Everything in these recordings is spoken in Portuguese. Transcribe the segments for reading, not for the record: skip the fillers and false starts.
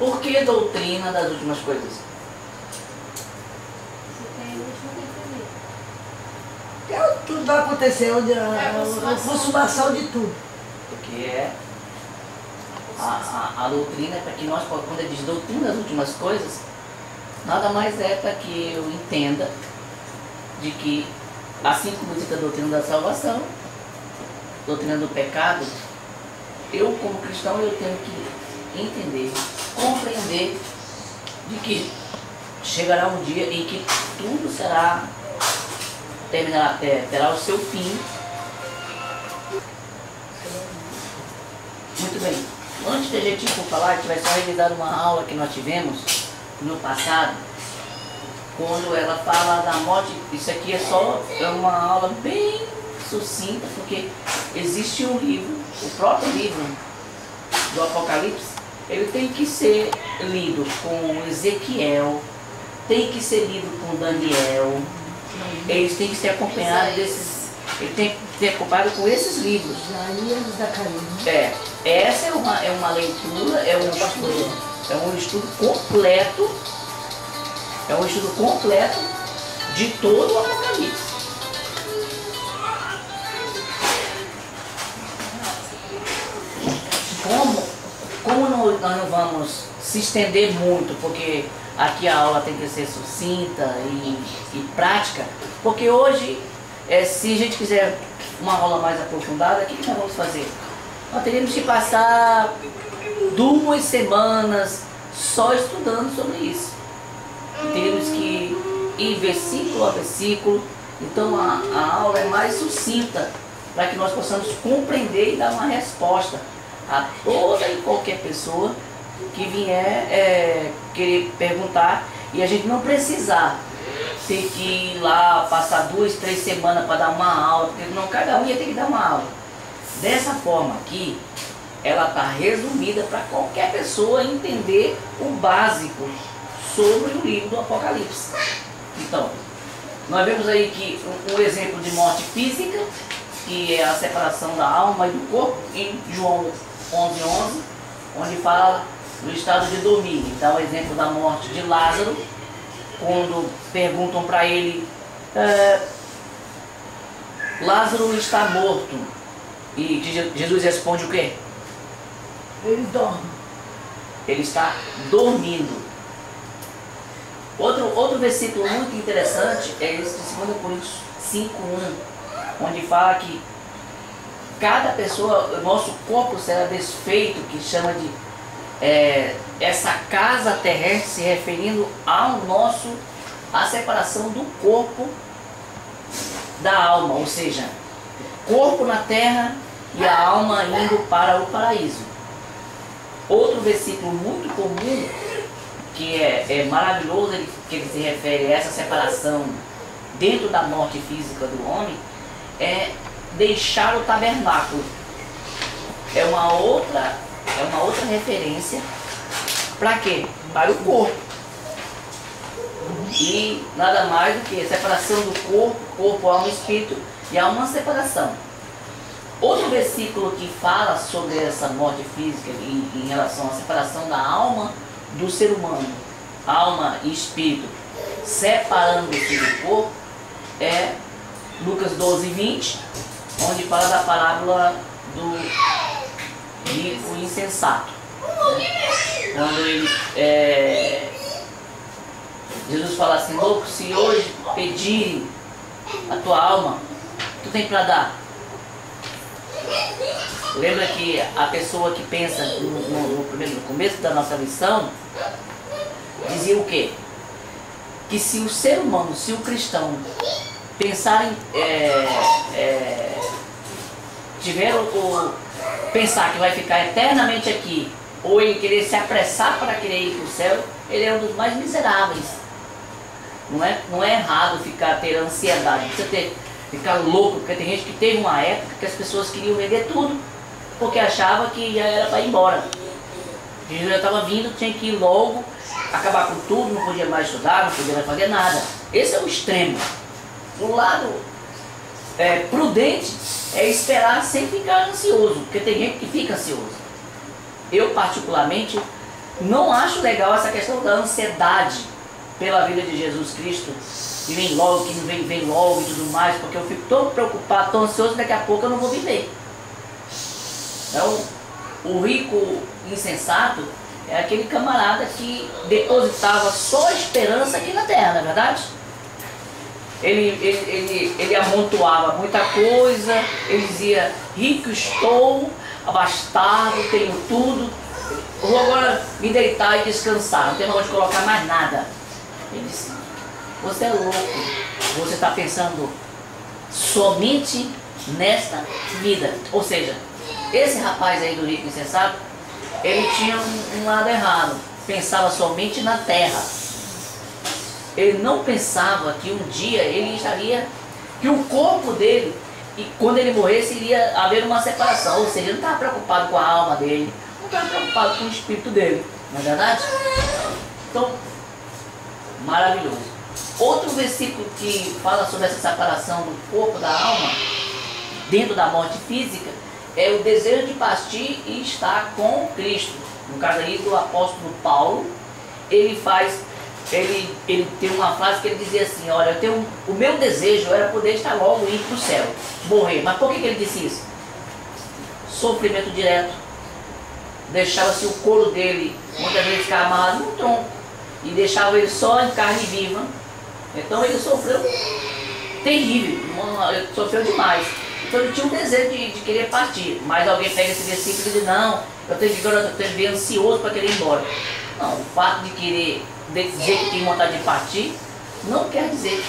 Por que doutrina das últimas coisas? Tudo vai acontecer, onde a consumação de tudo. Porque a doutrina é para que nós, quando ele diz doutrina das últimas coisas, nada mais é para que eu entenda de que, assim como diz a doutrina da salvação, doutrina do pecado, eu como cristão eu tenho que entender, compreender de que chegará um dia em que tudo terá o seu fim. Muito bem. Antes de a gente for falar, a gente vai só revisar uma aula que nós tivemos no passado, quando ela fala da morte. Isso aqui é uma aula bem sucinta, porque existe um livro, o próprio livro do Apocalipse, ele tem que ser lido com Ezequiel, tem que ser lido com Daniel, eles têm que ser acompanhados ele tem que ser acompanhado com esses livros. Essa é uma leitura, é um estudo completo de todo o Apocalipse. Como nós não vamos se estender muito, porque aqui a aula tem que ser sucinta e prática, porque hoje, se a gente quiser uma aula mais aprofundada, o que nós vamos fazer? Nós teríamos que passar 2 semanas só estudando sobre isso. Teríamos que ir versículo a versículo, então a aula é mais sucinta, para que nós possamos compreender e dar uma resposta a toda e qualquer pessoa que vier querer perguntar, e a gente não precisar ter que ir lá, passar 2, 3 semanas para dar uma aula, porque não, cada um ia ter que dar uma aula. Dessa forma aqui, ela está resumida para qualquer pessoa entender o básico sobre o livro do Apocalipse. Então, nós vemos aí que um exemplo de morte física, que é a separação da alma e do corpo, em João 11:11, onde fala do estado de dormir. Então, o exemplo da morte de Lázaro, quando perguntam para ele, Lázaro está morto. E Jesus responde o quê? Ele dorme. Ele está dormindo. Outro versículo muito interessante é esse de 2 Coríntios 5:1, onde fala que cada pessoa, o nosso corpo será desfeito, que chama de essa casa terrestre, se referindo à separação do corpo da alma, ou seja, corpo na terra e a alma indo para o paraíso. Outro versículo muito comum, que é maravilhoso, que ele se refere a essa separação dentro da morte física do homem, é deixar o tabernáculo. É uma outra referência para quê? Para o corpo. E nada mais do que a separação do corpo, alma e espírito, e há uma separação. Outro versículo que fala sobre essa morte física em relação à separação da alma do ser humano, alma e espírito, separando-se do corpo, é Lucas 12:20, onde fala da parábola do rico insensato. Quando Jesus fala assim, louco, se hoje pedirem a tua alma, tu tem para dar. Lembra que a pessoa que pensa no começo da nossa lição, dizia o quê? Que se o ser humano, se o cristão pensar pensar que vai ficar eternamente aqui, ou ele querer se apressar para querer ir para o céu, ele é um dos mais miseráveis. Não é errado ter ansiedade, ficar louco, porque tem gente que teve uma época que as pessoas queriam vender tudo, porque achava que já era para ir embora. Jesus já estava vindo, tinha que ir logo, acabar com tudo, não podia mais estudar, não podia mais fazer nada. Esse é o extremo. O lado prudente é esperar sem ficar ansioso, porque tem gente que fica ansioso. Eu particularmente não acho legal essa questão da ansiedade pela vida de Jesus Cristo, que vem logo, que não vem logo e tudo mais, porque eu fico tão preocupado, tão ansioso, daqui a pouco eu não vou viver. Então, o rico insensato é aquele camarada que depositava só esperança aqui na terra, não é verdade? Ele amontoava muita coisa, ele dizia, rico estou, abastado, tenho tudo, vou agora me deitar e descansar, não tenho onde colocar mais nada. Ele disse, você é louco, você está pensando somente nesta vida. Ou seja, esse rapaz aí do rico insensato, ele tinha um lado errado, pensava somente na terra. Ele não pensava que um dia ele estaria, que o corpo dele, e quando ele morresse, iria haver uma separação. Ou seja, ele não estava preocupado com a alma dele, não estava preocupado com o espírito dele, não é verdade? Então, maravilhoso. Outro versículo que fala sobre essa separação do corpo da alma, dentro da morte física, é o desejo de partir e estar com Cristo. No caso aí do apóstolo Paulo, ele tem uma frase que ele dizia assim, olha, o meu desejo era poder estar logo indo para o céu, morrer. Mas por que ele disse isso? Sofrimento direto. Deixava-se o couro dele, muitas vezes ficava amarrado no tronco, e deixava ele só em carne viva. Então ele sofreu terrível, ele sofreu demais. Então ele tinha um desejo de querer partir. Mas alguém pega esse versículo e diz, não, eu tenho que ver ansioso para querer ir embora. Não, o fato de querer dizer que tem vontade de partir, não quer dizer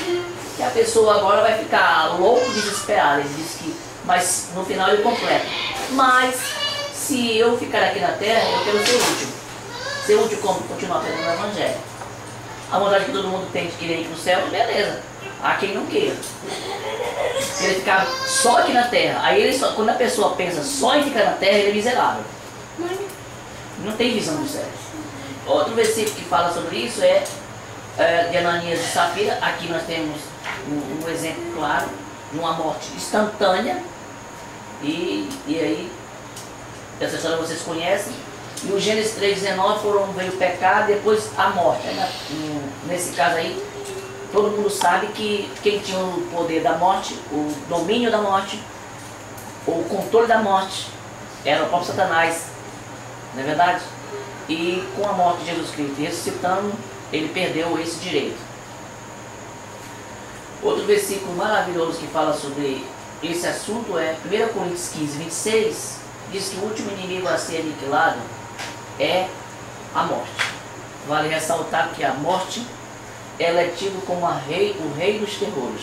que a pessoa agora vai ficar louco, desesperada. Ele diz que, mas no final ele completa. Mas se eu ficar aqui na terra, eu quero ser útil. Ser útil como? Continuar pregando o Evangelho. A vontade que todo mundo tem de querer ir para o céu, beleza. Há quem não queira. Ele ficar só aqui na terra. Aí quando a pessoa pensa só em ficar na terra, ele é miserável. Não tem visão do céu. Outro versículo que fala sobre isso é de Ananias e Safira. Aqui nós temos um exemplo claro, uma morte instantânea. E aí, essa história vocês conhecem. E o Gênesis 3,19 veio o pecado, depois a morte. Nesse caso aí, todo mundo sabe que quem tinha o poder da morte, o domínio da morte, o controle da morte, era o próprio Satanás. Não é verdade? E com a morte de Jesus Cristo ressuscitando, ele perdeu esse direito. Outro versículo maravilhoso que fala sobre esse assunto é 1 Coríntios 15, 26, diz que o último inimigo a ser aniquilado é a morte. Vale ressaltar que a morte, ela é tido como o rei dos terrores.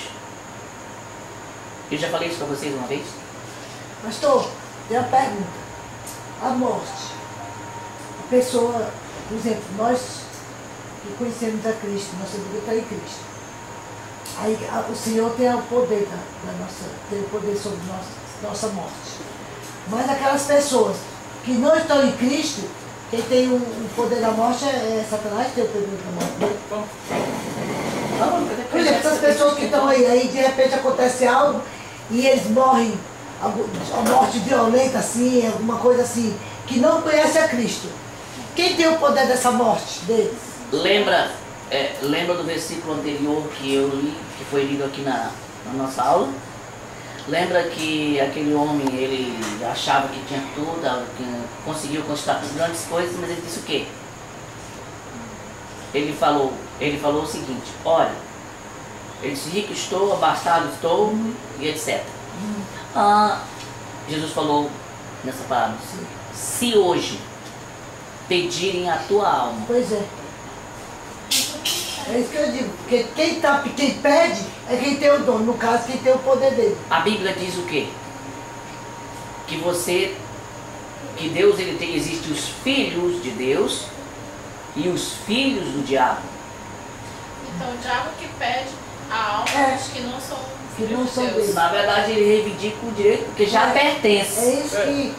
Eu já falei isso para vocês uma vez? Pastor, tem uma pergunta. A morte. A pessoa, por exemplo, nós que conhecemos a Cristo, nossa vida está em Cristo. Aí o Senhor tem o poder tem o poder sobre nossa morte. Mas aquelas pessoas que não estão em Cristo, quem tem o poder da morte é Satanás, que tem o poder da morte. Por exemplo, essas pessoas que estão aí de repente acontece algo e eles morrem, uma morte violenta assim, alguma coisa assim, que não conhece a Cristo. Quem tem o poder dessa morte deles? Lembra do versículo anterior que eu li, que foi lido aqui na nossa aula? Lembra que aquele homem, ele achava que tinha tudo, que conseguiu conquistar grandes coisas, mas ele disse o quê? Ele falou o seguinte, olha, ele disse, rico estou, abastado estou, e etc. Jesus falou nessa palavra, se hoje pedirem a tua alma. Pois é. É isso que eu digo, porque quem pede é quem tem o dom, no caso, quem tem o poder dele. A Bíblia diz o quê? Que Deus existe os filhos de Deus e os filhos do diabo. Então o diabo que pede a alma dos que não são filhos de Deus. Deus. Na verdade ele reivindica o direito porque já pertence. É isso que...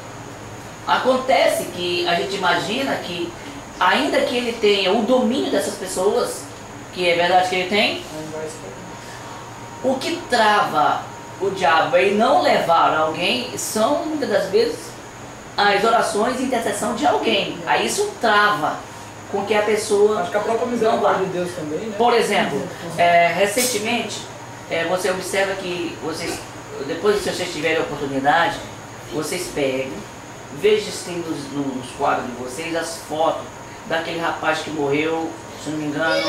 Acontece que a gente imagina que, ainda que ele tenha o domínio dessas pessoas, que é verdade que ele tem, o que trava o diabo em não levar alguém são, muitas das vezes, as orações e intercessão de alguém. Aí isso trava com que a pessoa Acho que a própria não vá. misericórdia de Deus também, né? Por exemplo, recentemente, você observa que vocês, depois que vocês tiverem a oportunidade, vocês pegam, vejam se tem nos quadros de vocês as fotos daquele rapaz que morreu, se não me engano,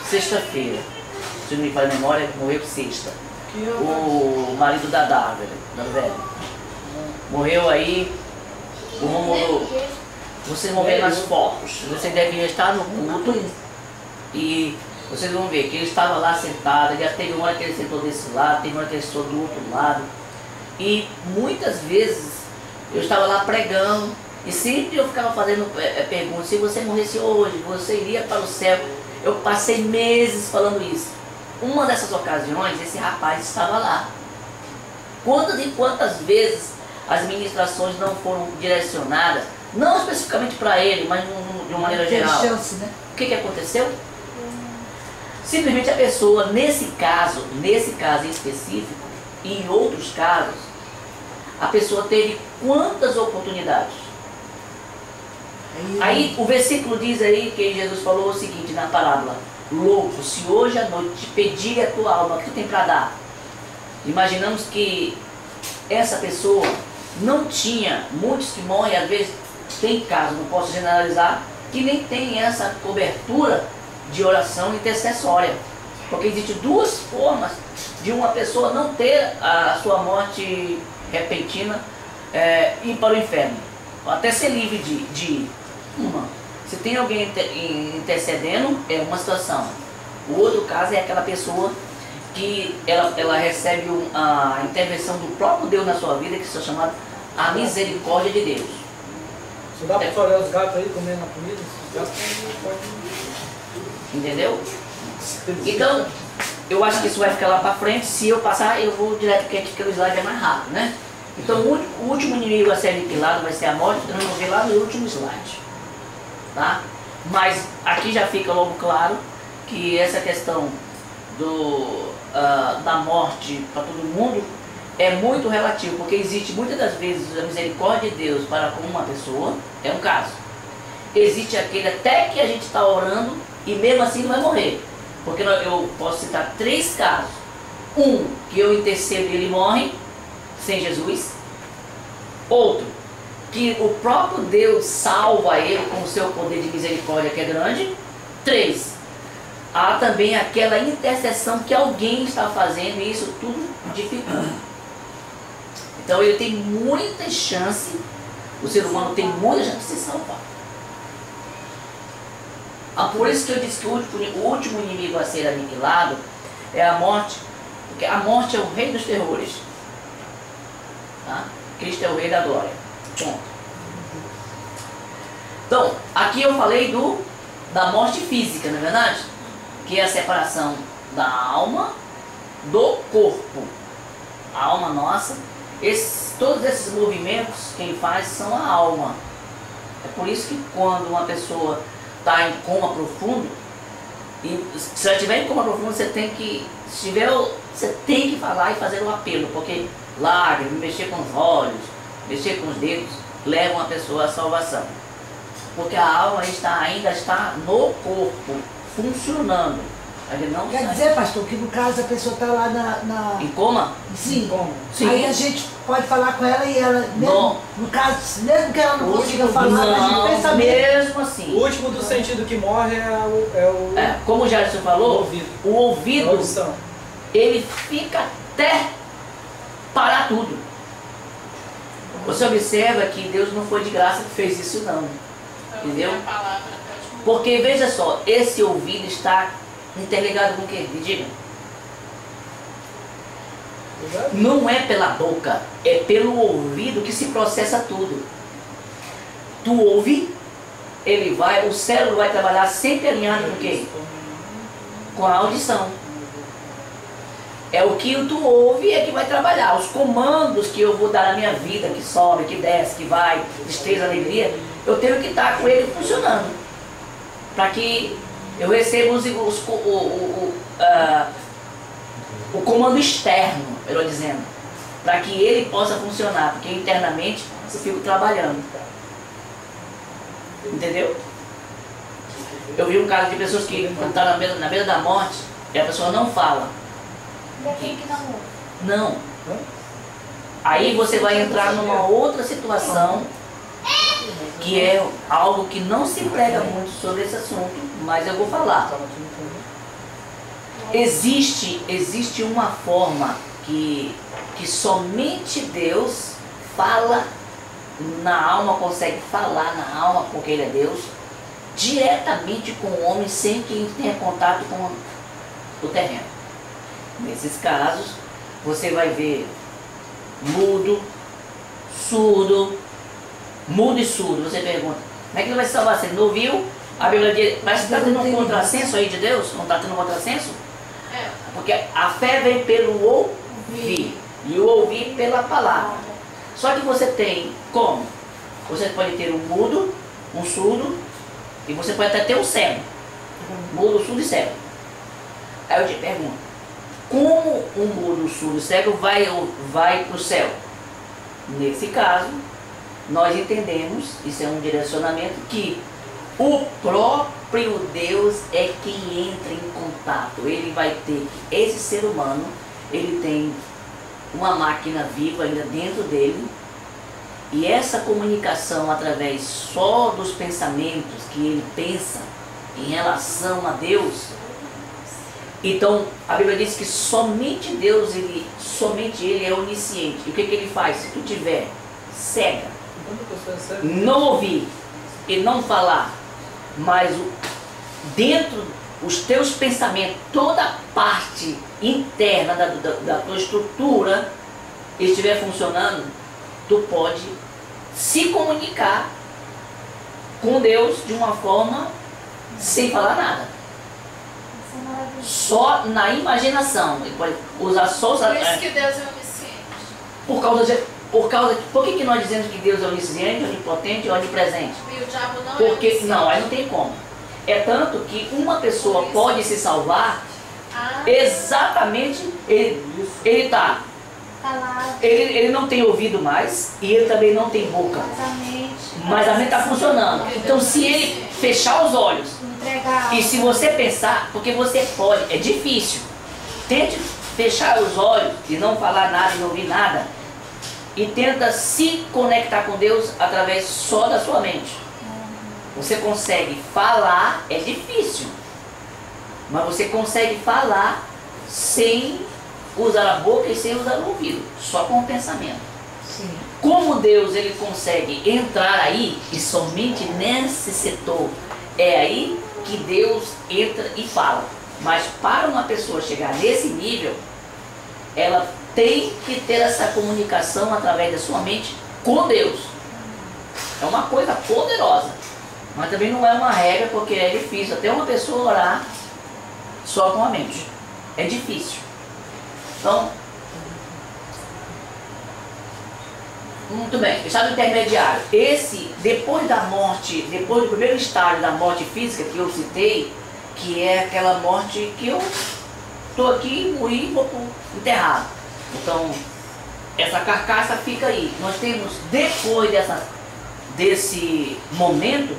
sexta-feira. Se não me falha a memória, morreu sexta. O marido da Dávila, da velha. Morreu aí, o Rômulo. Vocês vão ver nas fotos, você deve estar no culto e vocês vão ver que ele estava lá sentado, já teve uma hora que ele sentou desse lado, teve uma hora que ele sentou do outro lado. E muitas vezes eu estava lá pregando e sempre eu ficava fazendo perguntas, se você morresse hoje, você iria para o céu. Eu passei meses falando isso. Uma dessas ocasiões, esse rapaz estava lá. Quantas e quantas vezes as ministrações não foram direcionadas, não especificamente para ele, mas de uma maneira geral. Chance, né? O que aconteceu? Simplesmente a pessoa, nesse caso em específico, e em outros casos, a pessoa teve quantas oportunidades? Aí o versículo diz aí que Jesus falou o seguinte na parábola: louco, se hoje à noite te pedir a tua alma, o que tu tem para dar? Imaginamos que essa pessoa não tinha, muitos que morrem, às vezes tem casos, não posso generalizar, que nem tem essa cobertura de oração intercessória. Porque existem duas formas de uma pessoa não ter a sua morte repentina, ir para o inferno, até ser livre de ir. Uma, se tem alguém intercedendo, é uma situação. O outro caso é aquela pessoa que ela recebe a intervenção do próprio Deus na sua vida, que é chamada a misericórdia de Deus. Se dá para olhar os gatos aí comendo a comida, os gatos podem... Entendeu? Então, eu acho que isso vai ficar lá para frente. Se eu passar, eu vou direto, porque o slide é mais rápido, né? Então, o último inimigo a ser aniquilado vai ser a morte. Então, eu vou ver lá no último slide. Tá? Mas aqui já fica logo claro que essa questão da morte para todo mundo é muito relativo, porque existe muitas das vezes a misericórdia de Deus para com uma pessoa, é um caso. Existe aquele até que a gente está orando e mesmo assim não vai morrer. Porque eu posso citar 3 casos. Um, que eu intercedo e ele morre sem Jesus. Outro, que o próprio Deus salva ele com o seu poder de misericórdia que é grande. 3, há também aquela intercessão que alguém está fazendo e isso tudo dificulta. Então ele tem muita chance, o ser humano tem muita chance de se salvar. Por isso que eu disse que o último inimigo a ser aniquilado é a morte, porque a morte é o rei dos terrores. Tá? Cristo é o rei da glória. Ponto. Então, aqui eu falei da morte física, não é verdade? Que é a separação da alma do corpo. A alma nossa, todos esses movimentos quem faz são a alma. É por isso que quando uma pessoa está em coma profundo, e se ela estiver em coma profundo, você tem que falar e fazer um apelo, porque lágrimas, mexer com os olhos, mexer com os dedos, levam a pessoa à salvação. Porque a alma ainda está no corpo, funcionando. Ele não Quer dizer, pastor, que no caso a pessoa está lá em coma? Sim. Sim. Aí a gente pode falar com ela e ela, mesmo, no caso, mesmo que ela não consiga falar, a gente pensa mesmo assim. O último do sentido que morre como o Gerson falou, o ouvido, ele fica até parar tudo. Você observa que Deus não foi de graça que fez isso não. Entendeu? Porque veja só, esse ouvido está interligado com o quê? Me diga. Não é pela boca, é pelo ouvido que se processa tudo. Tu ouve, o cérebro vai trabalhar sempre alinhado com o quê? Com a audição. É o que tu ouve é que vai trabalhar. Os comandos que eu vou dar na minha vida, que sobe, que desce, que vai, tristeza, alegria, eu tenho que estar com ele funcionando. Para que eu recebo o comando externo, melhor dizendo, para que ele possa funcionar, porque internamente eu fico trabalhando. Entendeu? Eu vi um caso de pessoas que estão na beira da morte e a pessoa não fala. Não. Aí você vai entrar numa outra situação, que é algo que não se prega muito sobre esse assunto, mas eu vou falar. Existe uma forma que somente Deus fala na alma, consegue falar na alma, porque Ele é Deus, diretamente com o homem, sem que ele tenha contato com o terreno. Nesses casos, você vai ver mudo, surdo, mudo e surdo. Você pergunta, como é que ele vai se salvar? Se ele não ouviu, a Bíblia diz, mas está tendo um contrassenso aí de Deus? Não está tendo um contrassenso? Porque a fé vem pelo ouvir, e o ouvir pela palavra. Só que você tem como? Você pode ter um mudo, um surdo, e você pode até ter um cego. Mudo, surdo e cego. Aí eu te pergunto, como um mudo, surdo e cego vai para o céu? Nesse caso, nós entendemos, isso é um direcionamento, que o próprio Deus é quem entra em contato. Ele vai ter que, esse ser humano, ele tem uma máquina viva ainda dentro dele, e essa comunicação através só dos pensamentos que ele pensa em relação a Deus. Então a Bíblia diz que somente Deus, somente Ele é onisciente. E o que ele faz? Se tu tiver cega, não ouvir e não falar, mas dentro os teus pensamentos, toda a parte interna da tua estrutura estiver funcionando, tu pode se comunicar com Deus de uma forma sem falar nada. Só na imaginação. Ele pode usar só... Por isso que Deus é onisciente. Por que nós dizemos que Deus é onisciente, onipotente e onipresente? E o diabo não Porque, é onisciente. não, aí não tem como. É tanto que uma pessoa pode se salvar exatamente, ele tá. Ele não tem ouvido mais e ele também não tem boca. Mas a mente está funcionando. Então se ele fechar os olhos e se você pensar, porque você pode, é difícil. Tente fechar os olhos e não falar nada e não ouvir nada. E tenta se conectar com Deus através só da sua mente. Você consegue falar, é difícil. Mas você consegue falar sem usar a boca e sem usar o ouvido, só com o pensamento. Sim. Como Deus ele consegue entrar aí, e somente nesse setor, é aí que Deus entra e fala. Mas para uma pessoa chegar nesse nível, ela tem que ter essa comunicação através da sua mente com Deus. É uma coisa poderosa, mas também não é uma regra, porque é difícil até uma pessoa orar só com a mente. É difícil. Então, muito bem, estado intermediário. Esse, depois da morte, depois do primeiro estágio da morte física que eu citei, que é aquela morte que eu estou aqui, morri e vou enterrado. Então, essa carcaça fica aí. Nós temos, depois desse momento,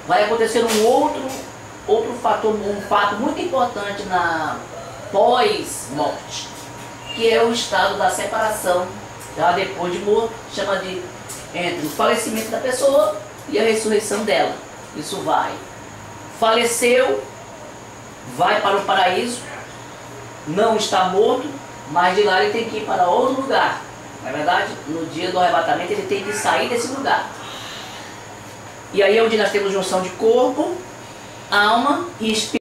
vai acontecer um outro fator, um fato muito importante na pós-morte, que é o estado da separação, já depois de morto, chama de entre o falecimento da pessoa e a ressurreição dela. Isso vai. Faleceu, vai para o paraíso, não está morto, mas de lá ele tem que ir para outro lugar. Na verdade, no dia do arrebatamento ele tem que sair desse lugar. E aí é onde nós temos junção de corpo, alma e espírito.